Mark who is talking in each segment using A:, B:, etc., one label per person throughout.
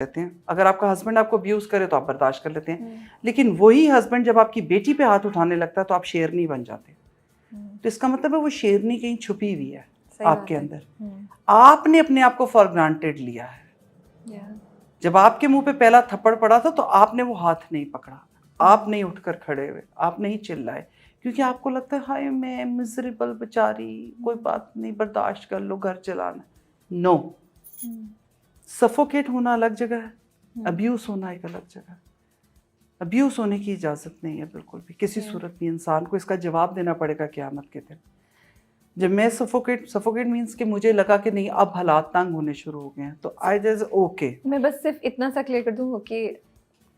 A: لیتے ہیں. اگر آپ کا ہسبینڈ آپ کو ابیوز کرے تو آپ برداشت کر لیتے ہیں, لیکن وہی ہسبینڈ جب آپ کی بیٹی پہ ہاتھ اٹھانے لگتا ہے تو آپ شیرنی بن جاتے ہیں. تو اس کا مطلب ہے وہ شیرنی کہیں چھپی ہوئی ہے آپ کے اندر. آپ نے اپنے آپ کو فار گرانٹیڈ لیا ہے. جب آپ کے منہ پہ پہلا تھپڑ پڑا تھا تو آپ نے وہ ہاتھ نہیں پکڑا, آپ نہیں اٹھ کر کھڑے ہوئے, آپ نہیں چلائے, کیونکہ آپ کو لگتا ہے ہائے میں مزریبل بیچاری, کوئی بات نہیں برداشت کر لو, گھر چلانا. نو, سفوکیٹ ہونا الگ جگہ ہے, ابیوز ہونا ایک الگ جگہ ہے. ابیوز ہونے کی اجازت نہیں ہے بالکل بھی کسی صورت میں. انسان کو اس کا جواب دینا پڑے گا قیامت کے دن. جب میں سفوکیٹ مینس کہ مجھے لگا کہ نہیں اب حالات تنگ ہونے شروع ہو گئے ہیں تو آئی جز اوکے.
B: میں بس صرف اتنا سا کلیئر کر دوں کہ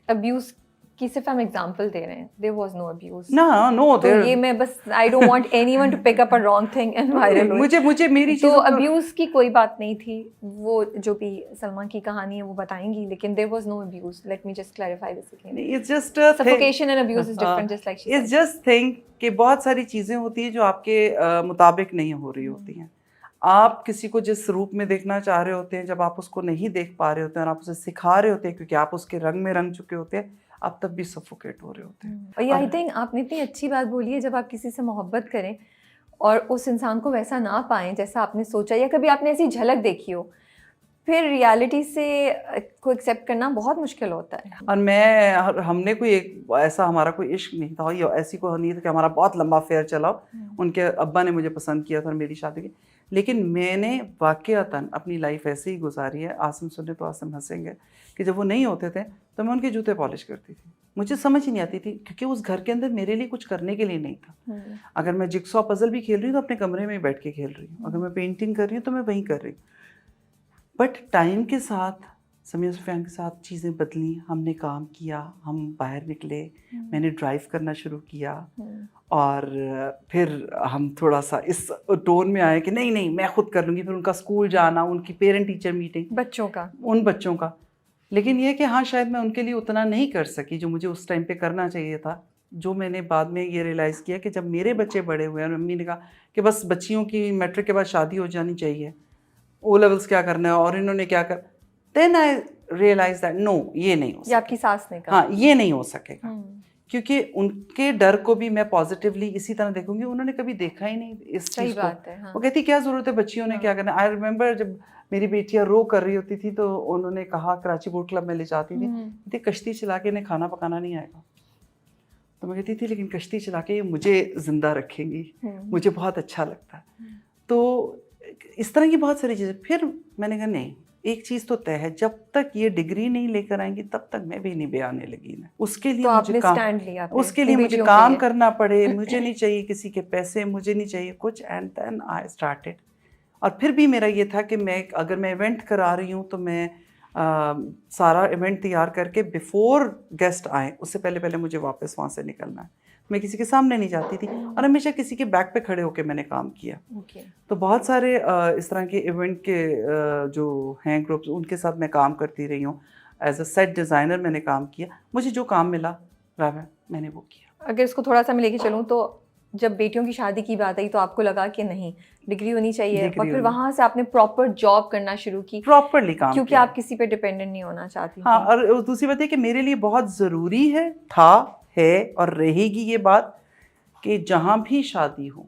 B: ابیوز کی صرف ہم ایگزامپل دے رہے ہیں, there was no abuse.
A: No,
B: تو یہ میں بس I don't want anyone to pick up a wrong thing and viral ہو.
A: مجھے میری
B: تو ابیوز کی کوئی بات نہیں تھی. وہ جو بھی سلما کی کہانی ہے وہ بتائیں گی, لیکن there was no abuse. Let me just clarify this again.
A: It's just a
B: Suffocation and abuse is different, just like she said.
A: It's just think کہ بہت ساری چیزیں ہوتی ہیں جو آپ کے مطابق نہیں ہو رہی ہوتی ہیں. آپ کسی کو جس روپ میں دیکھنا چاہ رہے ہوتے ہیں, جب آپ اس کو نہیں دیکھ پا رہے ہوتے ہیں اور آپ اسے سکھا رہے ہوتے ہیں کیونکہ آپ اس کے رنگ میں رنگ چکے ہوتے ہیں, آپ تب بھی سفوکیٹ ہو رہے ہوتے ہیں.
B: اور یہ آئی تھنک آپ نے اتنی اچھی بات بولی ہے, جب آپ کسی سے محبت کریں اور اس انسان کو ویسا نہ پائیں جیسا آپ نے سوچا, یا کبھی آپ نے ایسی جھلک دیکھی ہو, پھر ریالٹی سے کو ایکسیپٹ کرنا بہت مشکل ہوتا ہے.
A: اور ہم نے کوئی ایک ایسا ہمارا کوئی عشق نہیں تھا یا ایسی کوئی نہیں تھا کہ ہمارا بہت لمبا افیئر چلا. ان کے ابا نے مجھے پسند کیا تھا اور میری شادی کی, لیکن میں نے واقعتاً اپنی لائف ایسے ہی گزاری ہے. آسم سنے تو آسم ہنسیں گے کہ جب وہ نہیں ہوتے تھے تو میں ان کے جوتے پالش کرتی تھی. مجھے سمجھ ہی نہیں آتی تھی کیونکہ اس گھر کے اندر میرے لیے کچھ کرنے کے لیے نہیں تھا. اگر میں جگسا پزل بھی کھیل رہی ہوں تو اپنے کمرے میں بیٹھ کے کھیل رہی ہوں, اگر میں پینٹنگ کر رہی ہوں تو میں وہیں کر رہی ہوں. بٹ ٹائم کے ساتھ سمیع سفیان کے ساتھ چیزیں بدلیں, ہم نے کام کیا, ہم باہر نکلے, میں نے ڈرائیو کرنا شروع کیا, اور پھر ہم تھوڑا سا اس ٹون میں آئے کہ نہیں میں خود کر لوں گی. پھر ان کا اسکول جانا, ان کی پیرنٹ ٹیچر میٹنگ, ان بچوں کا. لیکن یہ کہ ہاں شاید میں ان کے لیے اتنا نہیں کر سکی جو مجھے اس ٹائم پہ کرنا چاہیے تھا. جو میں نے بعد میں یہ ریئلائز کیا کہ جب میرے بچے بڑے ہوئے اور امی نے کہا کہ بس بچیوں کی میٹرک کے بعد شادی ہو جانی چاہیے, او لیولس کیا کرنا ہے اور انہوں نے کیا کر, دین آئی ریئلائز دیٹ نو, یہ نہیں ہو سکے.
B: آپ کی ساس نے کہا
A: ہاں یہ نہیں ہو سکے گا, کیونکہ ان کے ڈر کو بھی میں پازیٹیولی اسی طرح دیکھوں گی. انہوں نے کبھی دیکھا ہی نہیں اس چیز کو. وہ کہتی کیا ضرورت ہے بچیوں نے کیا کرنا. آئی ریمبر جب میری بیٹیاں رو کر رہی ہوتی تھی تو انہوں نے کہا, کراچی بوٹ کلب میں لے جاتی تھی, کشتی چلا کے انہیں کھانا پکانا نہیں آئے گا. تو میں کہتی تھی لیکن کشتی چلا کے یہ مجھے زندہ رکھیں گی, مجھے بہت اچھا لگتا ہے. تو اس طرح کی بہت ساری چیزیں. پھر میں نے کہا نہیں, ایک چیز تو طے ہے, جب تک یہ ڈگری نہیں لے کر آئیں گی تب تک میں بھی نہیں بیانے لگی نا. اس کے لیے مجھے کام کرنا پڑے, مجھے نہیں چاہیے کسی کے پیسے, مجھے نہیں چاہیے کچھ. And then I started. اور پھر بھی میرا یہ تھا کہ میں اگر میں ایونٹ کرا رہی ہوں تو میں سارا ایونٹ تیار کر کے بیفور گیسٹ آئیں اس سے پہلے مجھے واپس وہاں سے نکلنا ہے. میں کسی کے سامنے نہیں جاتی تھی اور ہمیشہ کسی کے بیک پہ کھڑے ہو کے میں نے کام کیا. تو بہت سارے اس طرح کے ایونٹ کے جو ہیں گروپس, ان کے ساتھ میں کام کرتی رہی ہوں. ایز اے سیٹ ڈیزائنر میں نے کام کیا. مجھے جو کام ملا میں نے وہ کیا.
B: اگر اس کو تھوڑا سا میں لے کے چلوں تو جب بیٹیوں کی شادی کی بات آئی تو آپ کو لگا کہ نہیں ڈگری ہونی چاہیے, اور پھر وہاں سے آپ نے پراپر جاب کرنا شروع کی,
A: پراپرلی کام,
B: کیونکہ آپ کسی پہ ڈیپینڈنٹ نہیں ہونا چاہتی.
A: ہاں, اور دوسری بات یہ کہ میرے لیے بہت ضروری ہے اور رہے گی یہ بات کہ جہاں بھی شادی ہو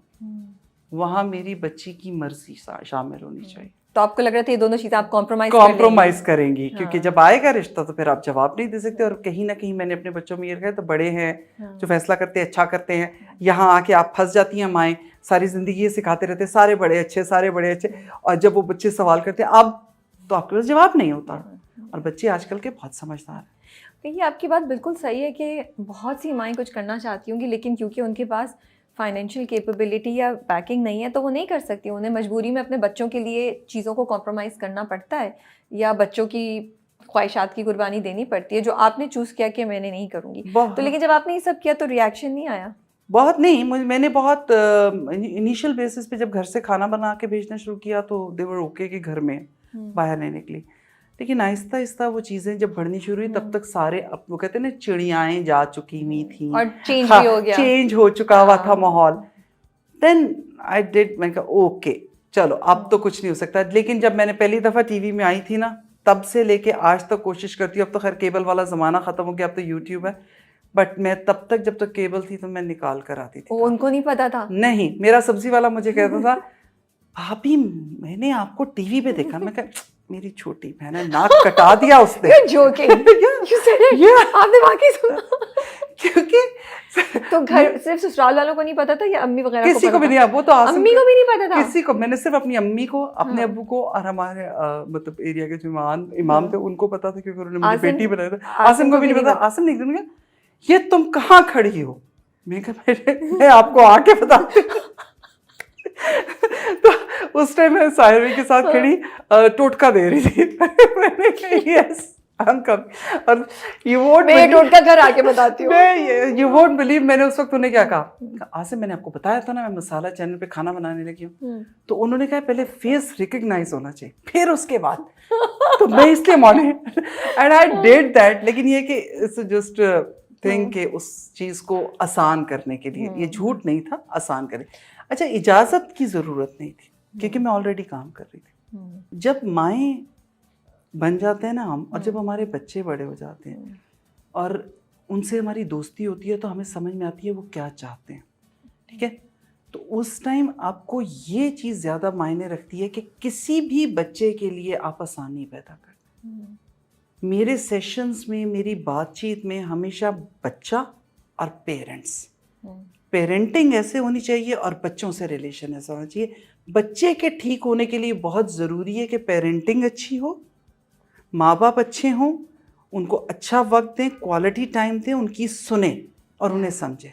A: وہاں میری بچی کی مرضی شامل ہونی چاہیے.
B: تو آپ کو لگ رہا تھا یہ دونوں چیزیں آپ
A: کمپرومائز کریں گی, کیونکہ جب آئے گا رشتہ تو پھر آپ جواب نہیں دے سکتے. اور کہیں نہ کہیں میں نے اپنے بچوں میں یہ رکھا ہے تو بڑے ہیں جو فیصلہ کرتے ہیں اچھا کرتے ہیں. یہاں آ کے آپ پھنس جاتی ہیں مائیں, ساری زندگی یہ سکھاتے رہتے سارے بڑے اچھے, اور جب وہ بچے سوال کرتے ہیں اب تو آپ کے پاس جواب نہیں ہوتا. اور بچے آج کل کے بہت سمجھدار ہیں.
B: یہ آپ کی بات بالکل صحیح ہے کہ بہت سی مائیں کچھ کرنا چاہتی ہوں گی, لیکن کیونکہ ان کے پاس فائنینشیل کیپیبلٹی یا بیکنگ نہیں ہے تو وہ نہیں کر سکتی. انہیں مجبوری میں اپنے بچوں کے لیے چیزوں کو کمپرومائز کرنا پڑتا ہے, یا بچوں کی خواہشات کی قربانی دینی پڑتی ہے, جو آپ نے چوز کیا کہ میں نے نہیں کروں گی. تو لیکن جب آپ نے یہ سب کیا تو ریئیکشن نہیں آیا؟
A: بہت نہیں, میں نے بہت انیشیل بیسس پہ جب گھر سے کھانا بنا کے بھیجنا شروع کیا تو دے ور اوکے کہ گھر میں باہر نہیں نکلی. لیکن آہستہ آہستہ وہ چیزیں جب بڑھنی شروع ہوئی تب تک سارے وہ کہتے ہیں نا چڑیائیں جا چکی ہوئی تھیں
B: اور چینج
A: ہو چکا ہوا تھا ماحول. دین آئی ڈیڈ, میں کہا اوکے چلو اب تو کچھ نہیں ہو سکتا. لیکن جب میں نے پہلی دفعہ ٹی وی میں آئی تھی نا تب سے لے کے آج تک کوشش کرتی ہوں. اب تو خیر کیبل والا زمانہ ختم ہو گیا, اب تو یوٹیوب ہے, بٹ میں تب تک جب تک کیبل تھی تو میں نکال کر آتی تھی.
B: ان کو نہیں پتا تھا؟
A: نہیں, میرا سبزی والا مجھے کہتا تھا بھابھی میں نے آپ کو ٹی وی پہ دیکھا. میں کہا میری چھوٹی بہن ہے, ناک کٹا دیا اس نے.
B: آپ نے واقعی سنا؟
A: کیونکہ
B: تو گھر صرف سسرال والوں کو نہیں پتا تھا یا امی وغیرہ
A: کسی کو بھی نہیں, وہ تو
B: امی کو بھی نہیں پتا تھا
A: کسی کو. میں نے صرف اپنی امی کو, اپنے ابو کو اور ہمارے مطلب ایریا کے جو امام تھے ان کو پتا تھا, کیونکہ انہوں نے مجھے بیٹی بنایا تھا. آسم کو بھی نہیں پتا. آسم نے ایک دن کہا یہ تم کہاں کھڑی ہو؟ میں کہا میں آپ کو آ کے بتاتی ہوں. تو اس ٹائم میں ساحروی کے ساتھ کھڑی ٹوٹکا دے رہی تھی. میں نے کہا یس اور
B: میں ٹوٹکا گھر آ کے بتاتی ہوں.
A: یو وونٹ بلیو, میں نے اس وقت انہیں کیا کہا, آصف میں نے آپ کو بتایا تھا نا میں مسالہ چینل پہ کھانا بنانے لگی ہوں. تو انہوں نے کہا پہلے فیس ریکگنائز ہونا چاہیے پھر اس کے بعد. تو میں اس لیے اینڈ آئی ڈیڈ دیٹ. لیکن یہ کہ اٹس جسٹ تھنگ کہ اس چیز کو آسان کرنے کے لیے, یہ جھوٹ نہیں تھا, آسان کرے. اچھا, اجازت کی ضرورت نہیں تھی کیونکہ میں آلریڈی کام کر رہی تھی. جب مائیں بن جاتے ہیں نا ہم, اور جب ہمارے بچے بڑے ہو جاتے ہیں اور ان سے ہماری دوستی ہوتی ہے تو ہمیں سمجھ میں آتی ہے وہ کیا چاہتے ہیں. ٹھیک ہے, تو اس ٹائم آپ کو یہ چیز زیادہ معنی رکھتی ہے کہ کسی بھی بچے کے لیے آپ آسانی پیدا کرتے ہیں. میرے سیشنز میں, میری بات چیت میں ہمیشہ بچہ اور پیرنٹس, پیرنٹنگ ایسے ہونی چاہیے اور بچوں سے ریلیشن ایسا ہونا چاہیے. بچے کے ٹھیک ہونے کے لیے بہت ضروری ہے کہ پیرنٹنگ اچھی ہو, ماں باپ اچھے ہوں, ان کو اچھا وقت دیں, کوالٹی ٹائم دیں, ان کی سنیں اور انہیں سمجھیں,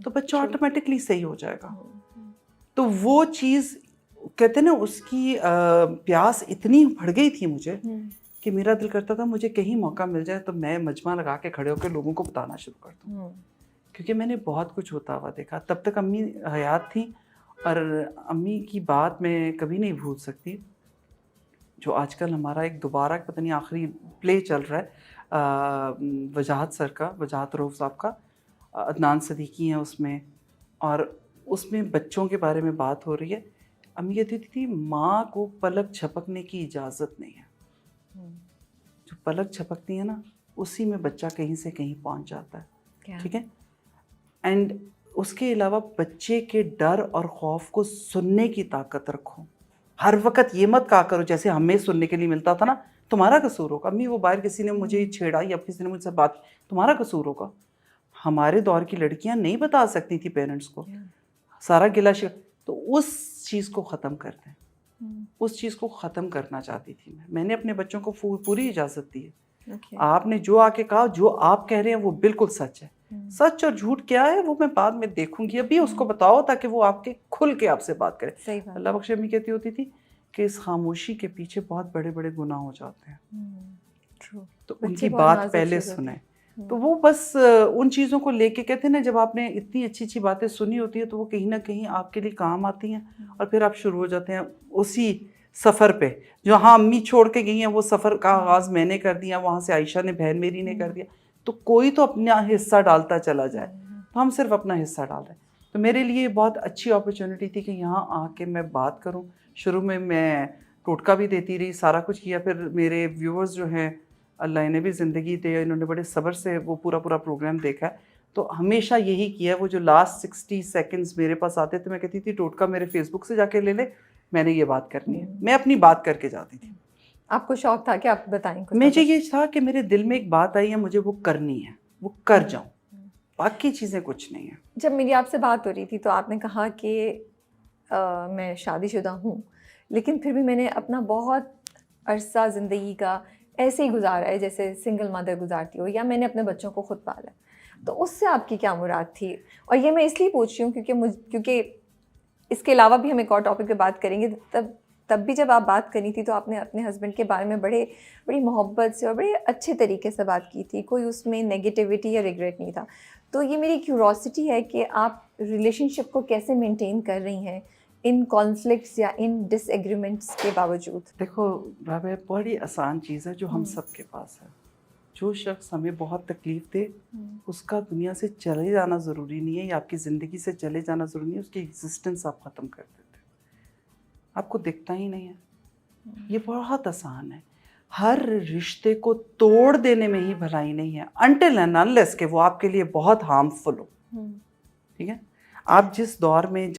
A: تو بچہ آٹومیٹکلی صحیح ہو جائے گا. تو وہ چیز کہتے ہیں نا, اس کی پیاس اتنی بڑھ گئی تھی مجھے کہ میرا دل کرتا تھا مجھے کہیں موقع مل جائے تو میں مجمع لگا کے کھڑے ہو کے لوگوں کو بتانا شروع کر دوں, کیونکہ میں نے بہت کچھ ہوتا ہوا دیکھا. تب تک امی حیات تھیں اور امی کی بات میں کبھی نہیں بھول سکتی. جو آج کل ہمارا ایک دوبارہ پتہ نہیں آخری پلے چل رہا ہے وجاہت سر کا, وجاہت روف صاحب کا, عدنان صدیقی ہیں اس میں, اور اس میں بچوں کے بارے میں بات ہو رہی ہے. امی کہتی تھی ماں کو پلک جھپکنے کی اجازت نہیں ہے. جو پلک جھپکتی ہے نا اسی میں بچہ کہیں سے کہیں پہنچ جاتا ہے. ٹھیک ہے, اینڈ اس کے علاوہ بچے کے ڈر اور خوف کو سننے کی طاقت رکھو. ہر وقت یہ مت کہا کرو جیسے ہمیں سننے کے لیے ملتا تھا نا تمہارا قصور ہوگا, امی وہ باہر کسی نے مجھے چھیڑا یا کسی نے مجھ سے بات, تمہارا قصور ہوگا. ہمارے دور کی لڑکیاں نہیں بتا سکتی تھی پیرنٹس کو, سارا گلا تو اس چیز کو ختم کرتے ہیں. اس چیز کو ختم کرنا چاہتی تھی میں نے اپنے بچوں کو پوری اجازت دی ہے. آپ نے جو آ کے کہا, جو آپ کہہ رہے ہیں وہ بالکل سچ ہے. سچ اور جھوٹ کیا ہے وہ میں بعد میں دیکھوں گی, ابھی اس کو بتاؤ تاکہ وہ آپ کے کھل کے آپ سے بات کرے. اللہ بخش امی کہتی ہوتی تھی کہ اس خاموشی کے پیچھے بہت بڑے بڑے گناہ ہو جاتے ہیں, تو ان کی بات پہلے سنیں. تو وہ بس ان چیزوں کو لے کے کہتے ہیں نا, جب آپ نے اتنی اچھی اچھی باتیں سنی ہوتی ہیں تو وہ کہیں نہ کہیں آپ کے لیے کام آتی ہیں, اور پھر آپ شروع ہو جاتے ہیں اسی سفر پہ. جو ہاں امی چھوڑ کے گئی ہیں وہ سفر کا آغاز میں نے کر دیا, وہاں سے عائشہ نے بہن میری نے کر دیا, تو کوئی تو اپنا حصہ ڈالتا چلا جائے, تو ہم صرف اپنا حصہ ڈال رہے ہیں. تو میرے لیے بہت اچھی اپرچونٹی تھی کہ یہاں آ کے میں بات کروں. شروع میں ٹوٹکا بھی دیتی رہی, سارا کچھ کیا. پھر میرے ویورز جو ہیں اللہ نے بھی زندگی دے, انہوں نے بڑے صبر سے وہ پورا پروگرام دیکھا ہے. تو ہمیشہ یہی کیا ہے, وہ جو لاسٹ 60 سیکنڈز میرے پاس آتے تھے میں کہتی تھی ٹوٹکا میرے فیس بک سے جا کے لے لے, میں نے یہ بات کرنی ہے. میں اپنی بات کر کے جاتی تھی.
B: آپ کو شوق تھا کہ آپ بتائیں کچھ؟
A: مجھے یہ تھا کہ میرے دل میں ایک بات آئی ہے, مجھے وہ کرنی ہے, وہ کر جاؤں, باقی چیزیں کچھ نہیں ہیں.
B: جب میری آپ سے بات ہو رہی تھی تو آپ نے کہا کہ میں شادی شدہ ہوں, لیکن پھر بھی میں نے اپنا بہت عرصہ زندگی کا ایسے ہی گزارا ہے جیسے سنگل مدر گزارتی ہو, یا میں نے اپنے بچوں کو خود پالا. تو اس سے آپ کی کیا مراد تھی؟ اور یہ میں اس لیے پوچھ رہی ہوں کیونکہ اس کے علاوہ بھی ہم ایک اور ٹاپک پہ بات کریں گے. تب بھی جب آپ بات کرنی تھی تو آپ نے اپنے ہسبینڈ کے بارے میں بڑی محبت سے اور بڑے اچھے طریقے سے بات کی تھی, کوئی اس میں نیگیٹیوٹی یا ریگریٹ نہیں تھا. تو یہ میری کیوروسٹی ہے کہ آپ ریلیشن شپ کو کیسے مینٹین کر رہی ہیں ان کانفلکٹس یا ان ڈس ایگریمنٹس کے باوجود.
A: دیکھو رابعہ, بڑی آسان چیز ہے جو ہم سب کے پاس ہے. جو شخص ہمیں بہت تکلیف دے اس کا دنیا سے چلے جانا ضروری نہیں ہے, یا آپ کی زندگی سے چلے جانا ضروری نہیں ہے, اس کی ایگزسٹنس آپ ختم کر دیتے, آپ کو دکھتا ہی نہیں ہے. یہ بہت آسان ہے. ہر رشتے کو توڑ دینے میں ہی بھلائی نہیں ہے until and unless کہ وہ آپ کے لیے بہت ہارمفل ہو. ٹھیک ہے. آپ جس دور میں